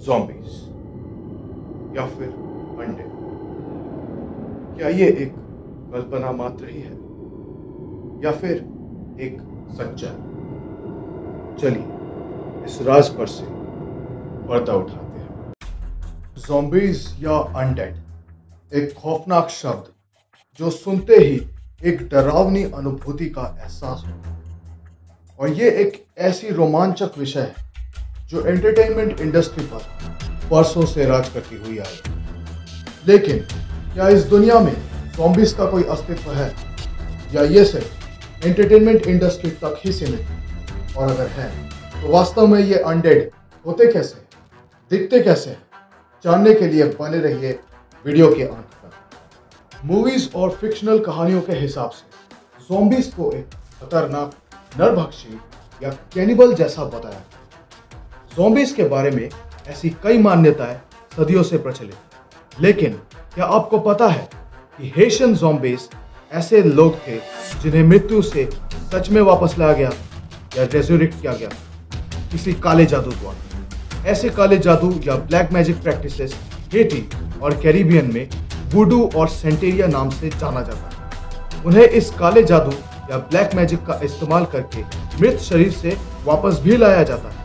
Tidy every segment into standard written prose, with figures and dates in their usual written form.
zombies या फिर अंडे, क्या ये एक कल्पना मात्र ही है या फिर एक सच्चाई? चलिए इस राज पर से पर्दा उठाते हैं। zombies या अनडेड एक खौफनाक शब्द जो सुनते ही एक डरावनी अनुभूति का एहसास होता है, और ये एक ऐसी रोमांचक विषय है जो एंटरटेनमेंट इंडस्ट्री पर वर्षों से राज करती हुई आई है। लेकिन क्या इस दुनिया में zombies का कोई अस्तित्व है या ये सिर्फ एंटरटेनमेंट इंडस्ट्री तक ही सीमित है? और अगर है तो वास्तव में ये अनडेड होते कैसे, दिखते कैसे हैं? जानने के लिए बने रहिए वीडियो के अंत तक। मूवीज और फिक्शनल कहानियों के हिसाब से zombies को एक खतरनाक नरभक्षी या कैनिबल जैसा बताया। zombies के बारे में ऐसी कई मान्यताएं सदियों से प्रचलित हैं। लेकिन क्या आपको पता है कि हेशियन zombies ऐसे लोग थे जिन्हें मृत्यु से सच में वापस लाया गया या रेजरेक्ट किया गया किसी काले जादू द्वारा? ऐसे काले जादू या ब्लैक मैजिक प्रैक्टिसेस हेटी और कैरिबियन में वुडू और सेंटेरिया नाम से जाना जाता है। उन्हें इस काले जादू या ब्लैक मैजिक का इस्तेमाल करके मृत शरीर से वापस भी लाया जाता है।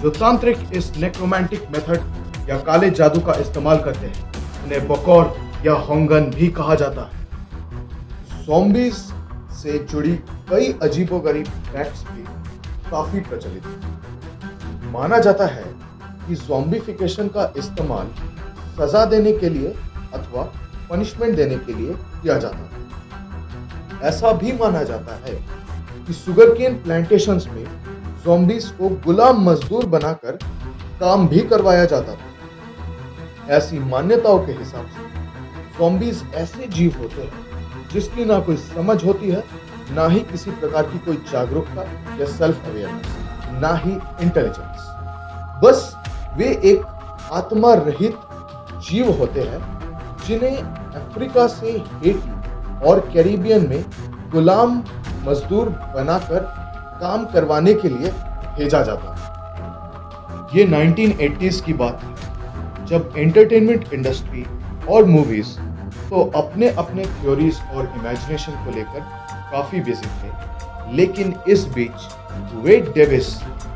जो तांत्रिक इस नेक्रोमैंटिक मेथड या काले जादू का इस्तेमाल करते हैं उन्हें बकौर या होंगन भी कहा जाता है। zombies से जुड़ी कई अजीबोगरीब फैक्ट्स भी काफी प्रचलित हैं। माना जाता है कि zombification का इस्तेमाल सजा देने के लिए अथवा पनिशमेंट देने के लिए किया जाता है। ऐसा भी माना जाता है कि सुगरकेन प्लांटेशंस में zombies को गुलाम मजदूर बनाकर काम भी करवाया जाता था। ऐसी मान्यताओं के हिसाब से zombies ऐसे जीव होते हैं जिसकी ना कोई समझ होती है, ना ही किसी प्रकार की कोई जागरूकता या सेल्फ अवेयरनेस, ना ही इंटेलिजेंस। बस वे एक आत्मा रहित जीव होते हैं जिन्हें अफ्रीका से हेटी और कैरिबियन में गुलाम मजदूर बनाकर काम करवाने के लिए भेजा जाता है। ये 1980s की बात है जब एंटरटेनमेंट इंडस्ट्री और मूवीज तो अपने अपने थ्योरीज और इमेजिनेशन को लेकर काफी बिजी थे। लेकिन इस बीच वेड डेविस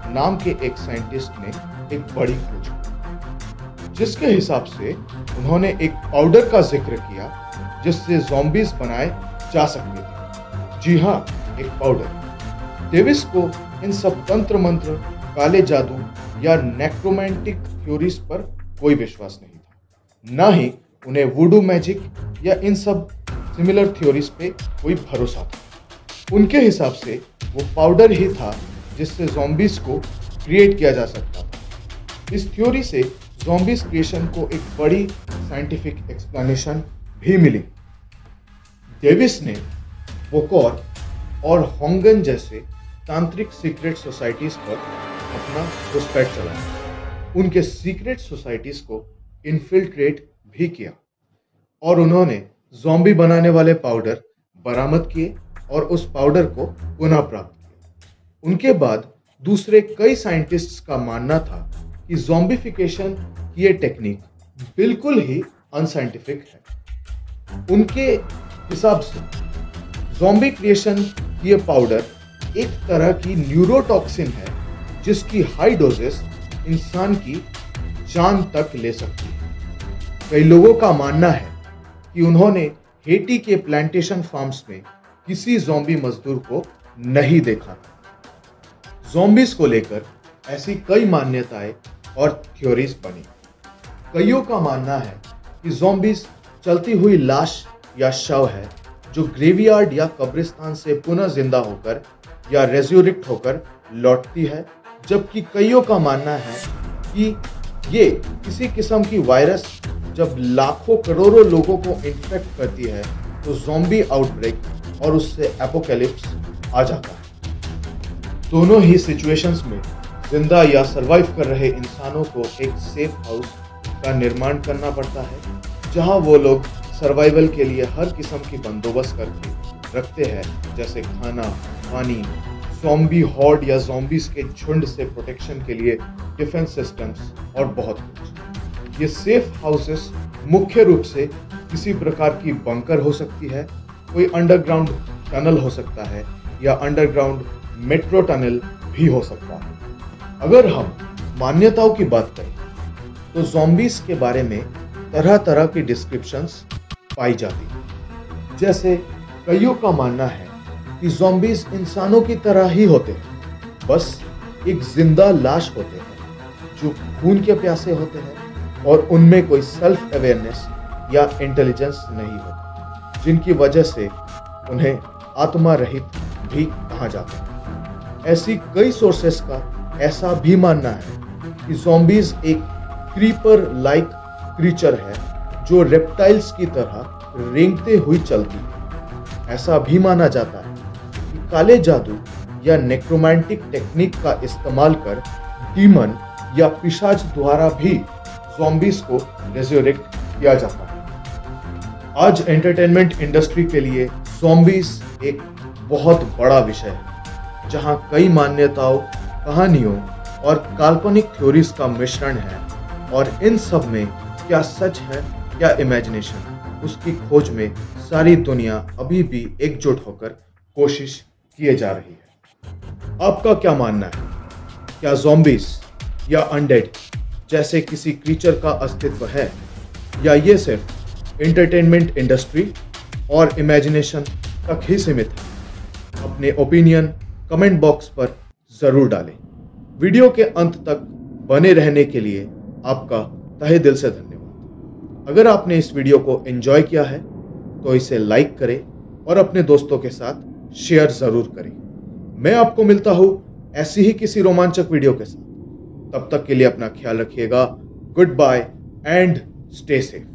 नाम के एक साइंटिस्ट ने एक बड़ी खोज की, जिसके हिसाब से उन्होंने एक पाउडर का जिक्र किया जिससे zombies बनाए जा सकते थे। जी हाँ, एक पाउडर। डेविस को इन सब तंत्र मंत्र, काले जादू या नेक्रोमैंटिक थ्योरीज पर कोई विश्वास नहीं था, ना ही उन्हें वुडू मैजिक या इन सब सिमिलर थ्योरीज पे कोई भरोसा था। उनके हिसाब से वो पाउडर ही था जिससे zombies को क्रिएट किया जा सकता था। इस थ्योरी से zombies क्रिएशन को एक बड़ी साइंटिफिक एक्सप्लेनेशन भी मिली। डेविस ने बोकोर और होंगन जैसे तांत्रिक सीक्रेट सोसाइटीज पर अपना घुसपैठ चलाया। उनके सीक्रेट सोसाइटीज को इन्फिल्ट्रेट भी किया और उन्होंने ज़ॉम्बी बनाने वाले पाउडर बरामद किए और उस पाउडर को पुनः प्राप्त किया। उनके बाद दूसरे कई साइंटिस्ट्स का मानना था कि ज़ॉम्बिफिकेशन की ये टेक्निक बिल्कुल ही अनसाइंटिफिक है। उनके हिसाब से ज़ॉम्बी क्रिएशन की ये पाउडर एक तरह की न्यूरोटॉक्सिन है जिसकी हाई डोजेस इंसान की जान तक ले सकती है। कई लोगों का मानना है कि उन्होंने हेटी के प्लांटेशन फार्म्स में किसी ज़ॉम्बी मजदूर को नहीं देखा था। ज़ॉम्बीज को लेकर ऐसी कई मान्यताएं और थ्योरीज बनी। कईयों का मानना है कि ज़ॉम्बीज चलती हुई लाश या शव है जो ग्रेवयार्ड या कब्रिस्तान से पुनः जिंदा होकर या रेज़रेक्ट होकर लौटती है, जबकि कईयों का मानना है कि ये किसी किस्म की वायरस जब लाखों करोड़ों लोगों को इन्फेक्ट करती है तो ज़ॉम्बी आउटब्रेक और उससे एपोकैलिप्स आ जाता है। दोनों ही सिचुएशंस में जिंदा या सरवाइव कर रहे इंसानों को एक सेफ हाउस का निर्माण करना पड़ता है जहां वो लोग सर्वाइवल के लिए हर किस्म की बंदोबस्त करके रखते हैं, जैसे खाना, पानी, ज़ॉम्बी हॉर्ड या ज़ॉम्बीज के झुंड से प्रोटेक्शन के लिए डिफेंस सिस्टम्स और बहुत कुछ। ये सेफ हाउसेस मुख्य रूप से किसी प्रकार की बंकर हो सकती है, कोई अंडरग्राउंड टनल हो सकता है या अंडरग्राउंड मेट्रो टनल भी हो सकता है। अगर हम मान्यताओं की बात करें तो ज़ॉम्बीज के बारे में तरह तरह की डिस्क्रिप्शंस पाई जाती है। जैसे कईयों का मानना है कि ज़ॉम्बीज इंसानों की तरह ही होते हैं, बस एक जिंदा लाश होते हैं जो खून के प्यासे होते हैं और उनमें कोई सेल्फ अवेयरनेस या इंटेलिजेंस नहीं होती, जिनकी वजह से उन्हें आत्मा रहित भी कहा जाता है। ऐसी कई सोर्सेस का ऐसा भी मानना है कि ज़ॉम्बीज एक क्रीपर लाइक क्रीचर है जो रेप्टाइल्स की तरह रेंगते हुई चलती है। ऐसा भी माना जाता है कि काले जादू या नेक्रोमैंटिक टेक्निक का इस्तेमाल कर डीमन या पिशाच द्वारा भी ज़ॉम्बीज को रेज़रेक्ट किया जाता है। आज एंटरटेनमेंट इंडस्ट्री के लिए ज़ॉम्बीज एक बहुत बड़ा विषय है, जहां कई मान्यताओं, कहानियों और काल्पनिक थ्योरीज का मिश्रण है, और इन सब में क्या सच है क्या इमेजिनेशन, उसकी खोज में सारी दुनिया अभी भी एकजुट होकर कोशिश किए जा रही है। आपका क्या मानना है? क्या ज़ॉम्बीज या अनडेड जैसे किसी क्रीचर का अस्तित्व है, या ये सिर्फ एंटरटेनमेंट इंडस्ट्री और इमेजिनेशन तक ही सीमित है? अपने ओपिनियन कमेंट बॉक्स पर जरूर डालें। वीडियो के अंत तक बने रहने के लिए आपका तहे दिल से धन्यवाद। अगर आपने इस वीडियो को एंजॉय किया है तो इसे लाइक करें और अपने दोस्तों के साथ शेयर जरूर करें। मैं आपको मिलता हूं ऐसी ही किसी रोमांचक वीडियो के साथ। तब तक के लिए अपना ख्याल रखिएगा। Good bye and stay safe.